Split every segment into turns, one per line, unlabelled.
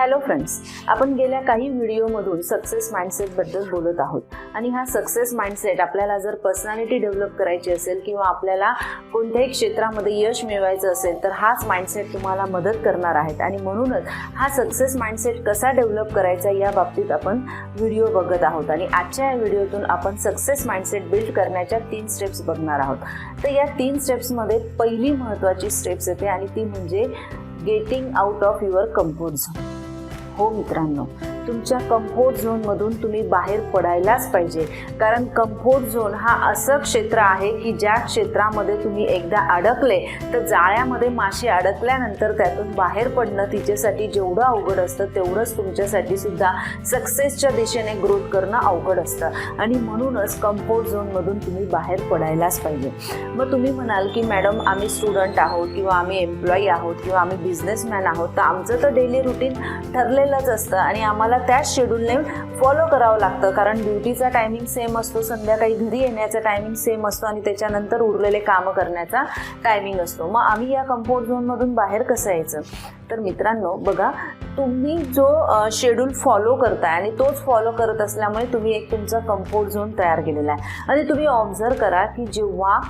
Hello friends, आपण गेल्या काही व्हिडिओमधून सक्सेस माइंडसेटबद्दल बोलत आहोत आणि हा सक्सेस माइंडसेट आपल्याला जर पर्सनॅलिटी डेव्हलप करायची असेल किंवा आपल्याला कोणत्याही क्षेत्रामध्ये यश मिळवायचं असेल तर हाच माइंडसेट तुम्हाला मदत करणार आहेत आणि म्हणूनच हा सक्सेस माइंडसेट कसा डेव्हलप करायचा या बाबतीत आपण व्हिडिओ बघत आहोत आणि आजच्या या व्हिडिओतून आपण सक्सेस माइंडसेट बिल्ड करण्याच्या 3 स्टेप्स बघणार आहोत। तर या 3 स्टेप्समध्ये पहिली महत्त्वाची स्टेप्स येते आणि ती म्हणजे getting out of your comfort zone. हो मित्रांनो, तुमच्या कम्फर्ट झोनमधून तुम्ही बाहेर पडायलाच पाहिजे, कारण कम्फर्ट झोन हा असं क्षेत्र आहे की ज्या क्षेत्रामध्ये तुम्ही एकदा अडकले तर जाळ्यामध्ये माशी अडकल्यानंतर त्यातून बाहेर पडणं तिच्यासाठी जेवढं अवघड असतं तेवढंच तुमच्यासाठी सुद्धा सक्सेसच्या दिशेने ग्रोथ करणं अवघड असतं आणि म्हणूनच कम्फर्ट झोनमधून तुम्ही बाहेर पडायलाच पाहिजे। मग तुम्ही म्हणाल की मॅडम आम्ही स्टुडंट आहोत किंवा आम्ही एम्प्लॉई आहोत किंवा आम्ही बिझनेसमॅन आहोत, तर आमचं तर डेली रुटीन ठरलेलंच असतं आणि आम्हाला त्याच शेड्यूलने फॉलो करावं लागतं, कारण ड्युटीचा टायमिंग सेम असतो, संध्याकाळी घरी येण्याचा टायमिंग सेम असतो आणि त्याच्यानंतर उरलेले कामं करण्याचा टायमिंग असतो। मग आम्ही या कम्फर्ट झोनमधून बाहेर कसं यायचं? तर मित्रांनो बघा, तुम्ही जो शेड्यूल फॉलो करताय आणि तोच फॉलो करत असल्यामुळे तुम्ही एक तुमचा कम्फर्ट झोन तयार केलेला आहे आणि तुम्ही ऑब्झर्व करा की जेव्हा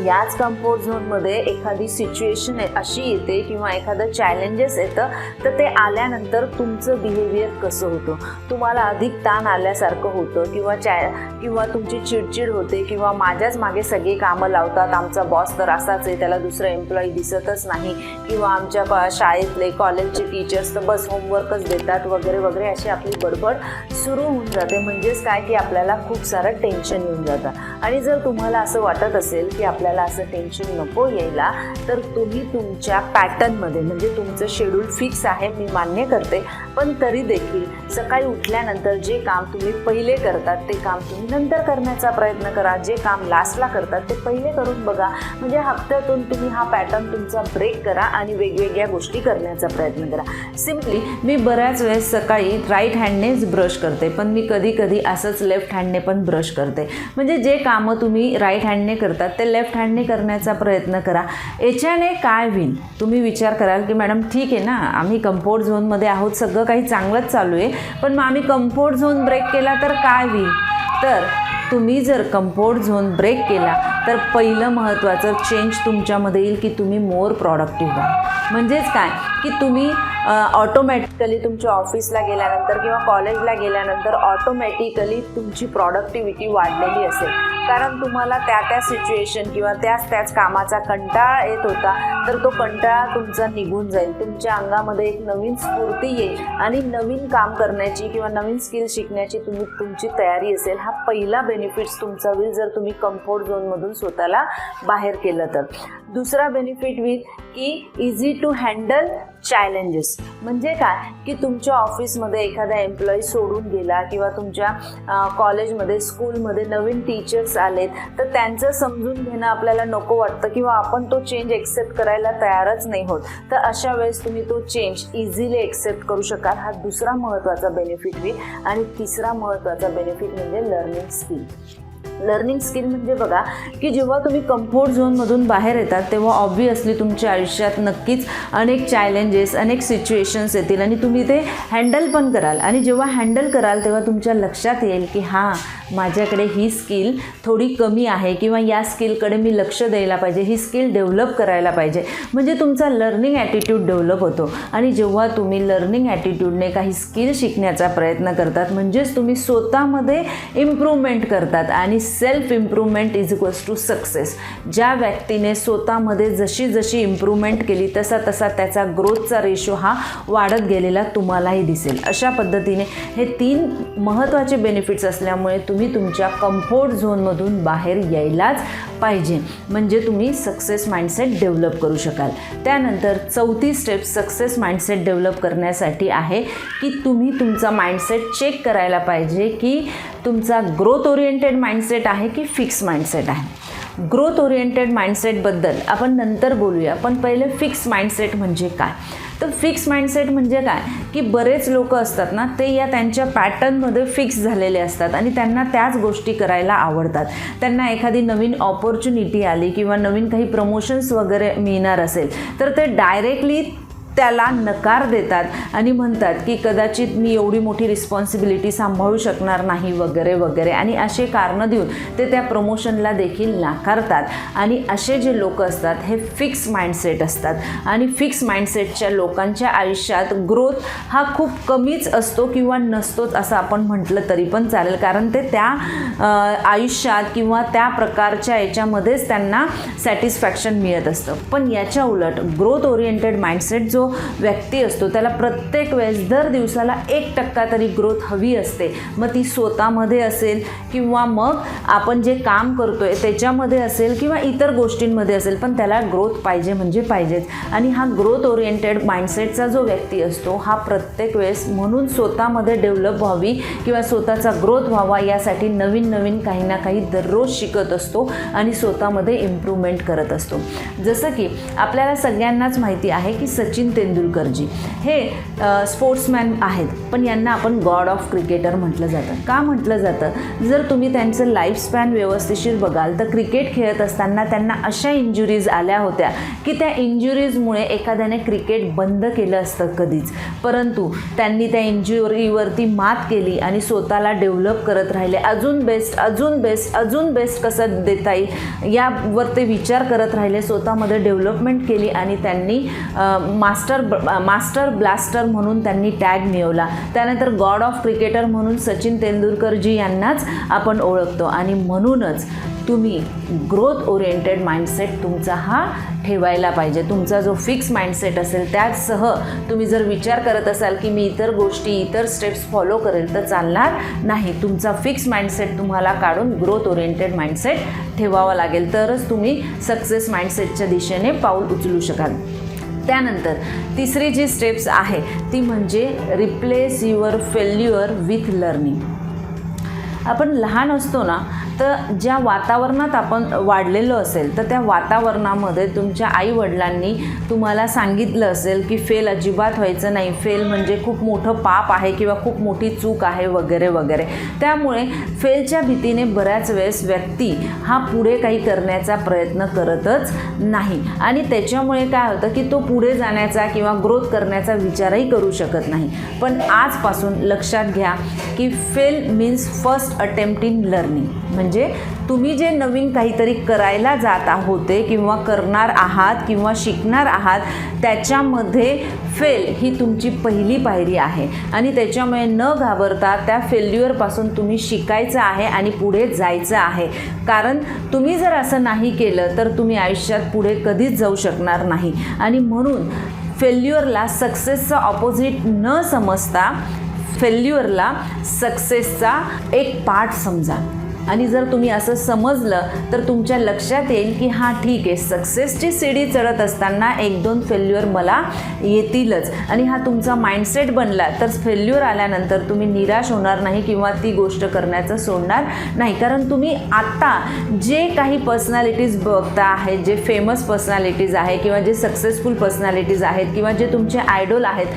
याच कम्फर्ट झोनमध्ये एखादी सिच्युएशन अशी येते किंवा एखादं चॅलेंजेस येतं तर ते आल्यानंतर तुमचं बिहेवियर कसं होतं, तुम्हाला अधिक ताण आल्यासारखं होतं किंवा तुमची चिडचिड होते किंवा माझ्याच मागे सगळे कामं लावतात, आमचा बॉस तर असाच आहे, त्याला दुसरा एम्प्लॉई दिसतच नाही, किंवा आमच्या शाळेतले कॉलेजचे टीचर्स तर बस होमवर्कच देतात वगैरे वगैरे अशी आपली बडबड सुरू होऊन जाते। म्हणजेच काय की आपल्याला खूप सारं टेन्शन येऊन जातं आणि जर तुम्हाला असं वाटत असेल की आपल्याला असं टेन्शन नको यायला तर तुम्ही तुमच्या पॅटर्नमध्ये, म्हणजे तुमचं शेड्यूल फिक्स आहे मी मान्य करते, पण तरी देखील सकाळी उठल्यानंतर जे काम तुम्ही पहिले करतात ते काम तुम्ही नंतर करण्याचा प्रयत्न करा, जे काम लास्टला करतात ते पहिले करून बघा। म्हणजे हप्त्यातून तुम्ही हा पॅटर्न तुमचा ब्रेक करा आणि वेगवेगळ्या गोष्टी करण्याचा प्रयत्न करा। सिम्पली मी बऱ्याच वेळेस सकाळी राईट हँडनेच ब्रश करते, पण मी कधी कधी असंच लेफ्ट हँडने पण ब्रश करते। म्हणजे जे कामं तुम्ही राईट हँडने करतात ते लेफ्ट हँडने करण्याचा प्रयत्न करा। याच्याने काय होईल तुम्ही विचार कराल की मॅडम ठीक आहे ना, आम्ही कम्फर्ट झोनमध्ये आहोत, सगळं काही चांगलंच चालू आहे, पण मग आम्ही कम्फर्ट झोन ब्रेक केला तर काय होईल? तर तुम्ही जर कम्फर्ट झोन ब्रेक केला तर पहिलं महत्त्वाचं चेंज तुमच्यामध्ये येईल की तुम्ही मोर प्रॉडक्टिव्ह व्हाल। म्हणजेच काय की तुम्ही ऑटोमॅटिकली तुमच्या ऑफिसला गेल्यानंतर किंवा कॉलेजला गेल्यानंतर ऑटोमॅटिकली तुमची प्रॉडक्टिव्हिटी वाढलेली असेल, कारण तुम्हाला त्या सिच्युएशन किंवा त्याच कामाचा कंटाळा येत होता तर तो कंटाळा तुमचा निघून जाईल, तुमच्या अंगामध्ये एक नवीन स्फूर्ती येईल आणि नवीन काम करण्याची किंवा नवीन स्किल शिकण्याची तुमची तयारी असेल। हा पहिला बेनिफिट्स तुमचा होईल जर तुम्ही कम्फर्ट झोनमधून स्वतःला बाहेर केलं तर। दुसरा बेनिफिट होईल की इझी टू हँडल चॅलेंजेस। म्हणजे काय की तुमच्या ऑफिसमध्ये एखादा एम्प्लॉई सोडून गेला किंवा तुमच्या कॉलेजमध्ये स्कूलमध्ये नवीन टीचर्स आलेत तर त्यांचं समजून घेणं आपल्याला नको वाटतं किंवा आपण तो चेंज एक्सेप्ट करायला तयारच नाही होत, तर अशा वेळेस तुम्ही तो चेंज इझिली एक्सेप्ट करू शकाल। हा दुसरा महत्त्वाचा बेनिफिट होईल आणि तिसरा महत्त्वाचा बेनिफिट म्हणजे लर्निंग स्किल। लर्निंग स्किल म्हणजे बघा की जेव्हा तुम्ही कम्फर्ट झोनमधून बाहेर येतात तेव्हा ऑब्व्हियसली तुमच्या आयुष्यात नक्कीच अनेक चॅलेंजेस, अनेक सिच्युएशन्स येतील आणि तुम्ही ते हँडल पण कराल आणि जेव्हा हँडल कराल तेव्हा तुमच्या लक्षात येईल की हां, माझ्याकडे ही स्किल थोडी कमी आहे किंवा या स्किलकडे मी लक्ष द्यायला पाहिजे, ही स्किल डेव्हलप करायला पाहिजे। म्हणजे तुमचा लर्निंग ॲटिट्यूड डेव्हलप होतो आणि जेव्हा तुम्ही लर्निंग ॲटिट्यूडने काही स्किल शिकण्याचा प्रयत्न करतात म्हणजेच तुम्ही स्वतःमध्ये इम्प्रूव्हमेंट करतात आणि self improvement is equals to success. ज्या व्यक्तीने स्वतःमध्ये जशी जशी इम्प्रूव्हमेंट केली तसा त्याचा ग्रोथचा रेशो हा वाढत गेलेला तुम्हालाही दिसेल। अशा पद्धतीने हे 3 महत्त्वाचे बेनिफिट्स असल्यामुळे तुम्ही तुमच्या कम्फर्ट झोनमधून बाहेर यायलाच पाहिजे, म्हणजे तुम्ही सक्सेस माइंडसेट डेव्हलप करू शकाल। त्यानंतर चौथी स्टेप सक्सेस माइंडसेट डेव्हलप करण्यासाठी आहे की तुम्ही तुमचा माइंडसेट चेक करायला पाहिजे की तुमचा ग्रोथ ओरिएंटेड माइंडसेट आहे की फिक्स माइंडसेट आहे। ग्रोथ ओरिएंटेड माइंडसेटबद्दल आपण नंतर बोलूया, पण पहिले फिक्स माइंडसेट म्हणजे काय? तर फिक्स माइंडसेट म्हणजे काय की बरेच लोक असतात ना, ते या त्यांच्या पॅटर्नमध्ये फिक्स झालेले असतात आणि त्यांना त्याच गोष्टी करायला आवडतात। त्यांना एखादी नवीन ऑपॉर्च्युनिटी आली किंवा नवीन काही प्रमोशन्स वगैरे मिळणार असेल तर ते डायरेक्टली त्याला नकार देतात आणि म्हणतात की कदाचित मी एवढी मोठी रिस्पॉन्सिबिलिटी सांभाळू शकणार नाही वगैरे वगैरे, आणि असे कारणं देऊन ते त्या प्रमोशनला देखील नाकारतात. आणि असे जे लोक असतात हे फिक्स माइंडसेट असतात, आणि फिक्स माइंडसेटच्या लोकांच्या आयुष्यात ग्रोथ हा खूप कमीच असतो किंवा नसतोच असं आपण म्हटलं तरी पण चालेल, कारण ते त्या आयुष्यात किंवा त्या प्रकारच्या याच्यामध्येच त्यांना सॅटिस्फॅक्शन मिळत असतं. पण याच्या उलट ग्रोथ ओरिएंटेड माइंडसेट जो व्यक्ती असतो त्याला प्रत्येक वेळेस दर दिवसाला 1% तरी ग्रोथ हवी असते. मग ती स्वतःमध्ये असेल किंवा मग आपण जे काम करतोय त्याच्यामध्ये असेल किंवा इतर गोष्टींमध्ये असेल, पण त्याला ग्रोथ पाहिजे म्हणजे पाहिजेच. आणि हा ग्रोथ ओरिएंटेड माइंडसेटचा जो व्यक्ती असतो हा प्रत्येक वेळेस म्हणून स्वतःमध्ये डेव्हलप व्हावी किंवा स्वतःचा ग्रोथ व्हावा यासाठी नवीन नवीन काही ना काही दररोज शिकत असतो आणि स्वतःमध्ये इम्प्रूव्हमेंट करत असतो. जसं की आपल्याला सगळ्यांनाच माहिती आहे की सचिन तेंडुलकरजी हे स्पोर्ट्समॅन आहेत, पण यांना आपण गॉड ऑफ क्रिकेटर म्हटलं जातं. का म्हटलं जातं? जर तुम्ही त्यांचं लाईफस्पॅन व्यवस्थिशीर बघाल तर क्रिकेट खेळत असताना त्यांना अशा इंजुरीज आल्या होत्या की त्या इंजुरीजमुळे एखाद्याने क्रिकेट बंद केलं असतं कधीच, परंतु त्यांनी त्या इंजुरीवरती मात केली आणि स्वतःला डेव्हलप करत राहिले. अजून बेस्ट अजून बेस्ट अजून बेस्ट कसं देता येईल यावर ते विचार करत राहिले, स्वतःमध्ये डेव्हलपमेंट केली आणि त्यांनी मास्टर ब्लास्टर म्हणून त्यांनी टॅग मिळवला. त्यानंतर गॉड ऑफ क्रिकेटर म्हणून सचिन तेंडुलकरजी यांनाच आपण ओळखतो. आणि म्हणूनच तुम्ही ग्रोथ ओरिएंटेड माइंडसेट तुमचा हा ठेवायला पाहिजे. तुमचा जो फिक्स माइंडसेट असेल त्यासह तुम्ही जर विचार करत असाल की मी इतर गोष्टी इतर स्टेप्स फॉलो करेल तर चालणार नाही. तुमचा फिक्स माइंडसेट तुम्हाला काढून ग्रोथ ओरिएंटेड माइंडसेट ठेवावा लागेल, तरच तुम्ही सक्सेस माइंडसेटच्या दिशेने पाऊल उचलू शकाल. त्यानंतर तिसरी जी स्टेप्स आहे ती म्हणजे replace your failure with learning. आपण लहान असतो ना तर ज्या वातावरणात आपण वाढलेलो असेल तर त्या वातावरणामध्ये तुमच्या आईवडिलांनी तुम्हाला सांगितलं असेल की फेल अजिबात व्हायचं नाही, फेल म्हणजे खूप मोठं पाप आहे किंवा खूप मोठी चूक आहे वगैरे वगैरे. त्यामुळे फेलच्या भीतीने बऱ्याच वेळेस व्यक्ती हा पुढे काही करण्याचा प्रयत्न करतच नाही, आणि त्याच्यामुळे काय होतं की तो पुढे जाण्याचा किंवा ग्रोथ करण्याचा विचारही करू शकत नाही. पण आजपासून लक्षात घ्या की fail means first attempt in learning. म्हणजे तुम्ही जे नवीन काहीतरी करायला जात आहोते किंवा करणार आहात किंवा शिकणार आहात त्याच्यामध्ये फेल ही तुमची पहिली पायरी आहे, आणि त्याच्यामुळे न घाबरता त्या फेल्युअरपासून तुम्ही शिकायचं आहे आणि पुढे जायचं आहे. कारण तुम्ही जर असं नाही केलं तर तुम्ही आयुष्यात पुढे कधीच जाऊ शकणार नाही. आणि म्हणून फेल्युअरला सक्सेसचा ऑपोजिट न समजता फेल्युअरला सक्सेसचा एक पार्ट समजा. आणि जर तुम्ही असं समजलं तर तुमच्या लक्षात येईल की हां ठीक आहे, सक्सेसची सीडी चढत असताना 1-2 फेल्युअर मला येतीलच. आणि हा तुमचा माइंडसेट बनला तर फेल्युअर आल्यानंतर तुम्ही निराश होणार नाही किंवा ती गोष्ट करण्याचं सोडणार नाही. कारण तुम्ही आत्ता जे काही पर्सनॅलिटीज बघता आहेत, जे फेमस पर्सनॅलिटीज आहे किंवा जे सक्सेसफुल पर्सनॅलिटीज आहेत किंवा जे तुमचे आयडॉल आहेत,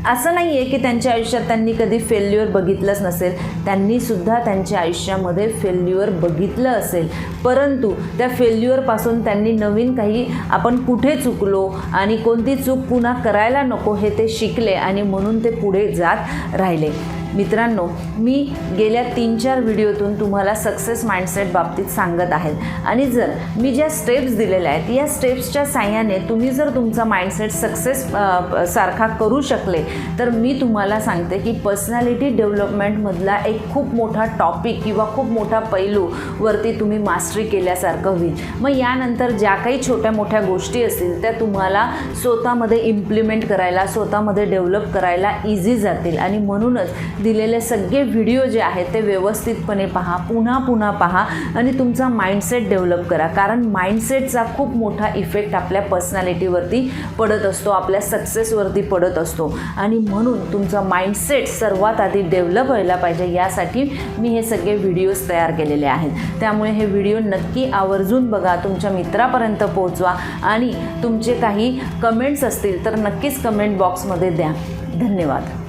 असं नाही आहे की त्यांच्या आयुष्यात त्यांनी कधी फेल्युअर बघितलंच नसेल. त्यांनीसुद्धा त्यांच्या आयुष्यामध्ये फेल्युअर बघितलं असेल, परंतु त्या फेल्युअरपासून त्यांनी नवीन काही आपण कुठे चुकलो आणि कोणती चूक पुन्हा करायला नको हे ते शिकले आणि म्हणून ते पुढे जात राहिले. मित्रांनो, मी गेल्या 3-4 व्हिडिओतून तुम्हाला सक्सेस माइंडसेट बाबतीत सांगत आहे, आणि जर मी ज्या स्टेप्स दिलेल्या आहेत या स्टेप्सच्या साहाय्याने तुम्ही जर तुमचा माइंडसेट सक्सेस सारखा करू शकले तर मी तुम्हाला सांगते की पर्सनॅलिटी डेव्हलपमेंटमधला एक खूप मोठा टॉपिक किंवा खूप मोठा पैलूवरती तुम्ही मास्टरी केल्यासारखं होईल. मग यानंतर ज्या काही छोट्या मोठ्या गोष्टी असतील त्या तुम्हाला स्वतःमध्ये इम्प्लिमेंट करायला, स्वतःमध्ये डेव्हलप करायला इझी जातील. आणि म्हणूनच दिलेले सगळे व्हिडिओ जे आहेत ते व्यवस्थितपणे पहा, पुन्हा पहा आणि तुमचा माइंडसेट डेव्हलप करा. कारण माइंडसेटचा खूप मोठा इफेक्ट आपल्या पर्सनॅलिटीवरती पडत असतो, आपल्या सक्सेसवरती पडत असतो. आणि म्हणून तुमचा माइंडसेट सर्वात आधी डेव्हलप व्हायला पाहिजे यासाठी मी हे सगळे व्हिडिओज तयार केलेले आहेत. त्यामुळे हे व्हिडिओ नक्की आवर्जून बघा, तुमच्या मित्रापर्यंत पोहोचवा आणि तुमचे काही कमेंट्स असतील तर नक्कीच कमेंट बॉक्समध्ये द्या. धन्यवाद.